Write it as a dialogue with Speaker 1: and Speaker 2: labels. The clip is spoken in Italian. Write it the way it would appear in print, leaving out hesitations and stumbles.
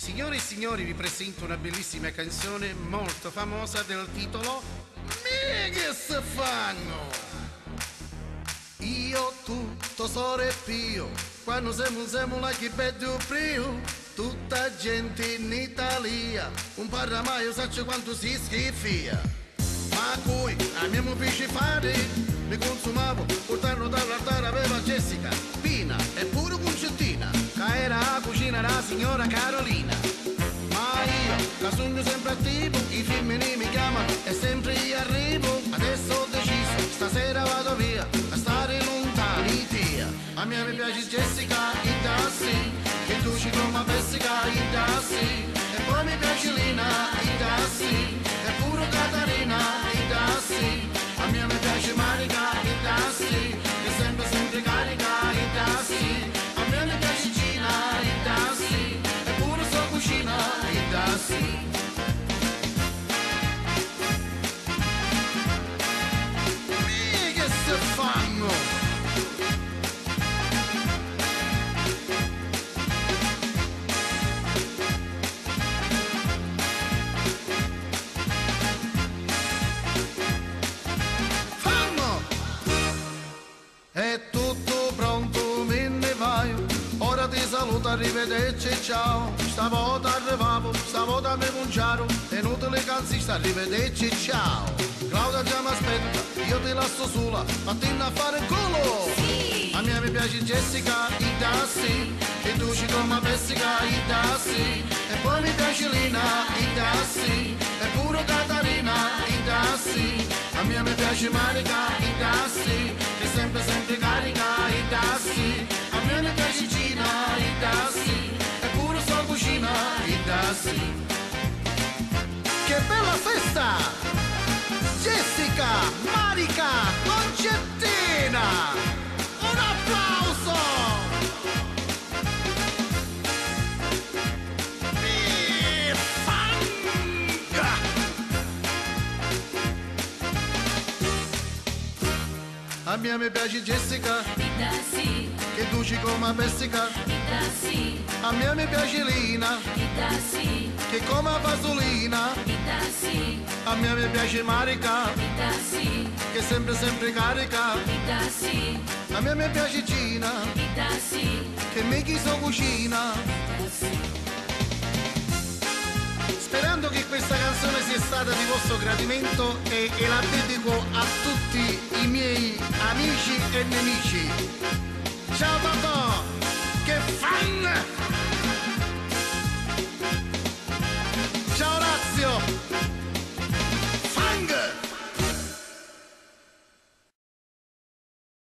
Speaker 1: Signore e signori, vi presento una bellissima canzone molto famosa del titolo Mega fanno. Io, tu, tesoro e Pio, quando siamo là che bello frio, tutta gente in Italia, un paramaio sa quanto si schifia. Ma poi a me mi piace fare, mi consumavo, portando dall'altare aveva Jessica, Pina e pure Concettina, che era a cucina la signora Carolina. Ma io, la sogno sempre attivo, i femmini mi chiamano e sempre io arrivo. Adesso ho deciso, stasera vado via, a stare lontani via. A me mi piace Jessica, il dassi, che tu ci come Jessica, il dassi. E poi mi piace Lina, il dassi, e pure Catarina, il dassi. A me mi piace Marica, il dassi, che sempre carica, il dassi. A me mi piace Gina, il dassi, e pure sua cucina, il dassi. Che se fanno? È tutto pronto, me ne vai. Ora ti saluto, arrivederci, ciao. Stavolta arrivavo, stavolta mi conciaro. È inutile calzista, arrivederci, ciao. Claudia già mi aspetta, io ti lascio sola, vattene a fare il culo. Sì. A me mi piace Jessica, i dassi, e tu ci come Jessica, i dassi. E poi mi piace Lina, i dassi, e pure Catarina, i dassi. A me mi piace Marica, i dassi, che sempre carica, i dassi. A me mi piace Gina, i dassi, e pure sua cucina, i dassi. Che bella festa! Jessica, Marica, Concettina! Un applauso! A me mi piace Jessica,
Speaker 2: sì.
Speaker 1: che tu ci come Jessica.
Speaker 2: Sì.
Speaker 1: A me mi piace Lina,
Speaker 2: Sì.
Speaker 1: che come Vasolina.
Speaker 2: Sì.
Speaker 1: A me mi piace Marica,
Speaker 2: Sì.
Speaker 1: che sempre carica.
Speaker 2: Sì.
Speaker 1: A me mi piace Gina,
Speaker 2: Sì.
Speaker 1: che mi chiso cucina. Sperando che questa canzone sia stata di vostro gradimento e la dedico a tutti i miei amici e nemici. Ciao Totò, che fan!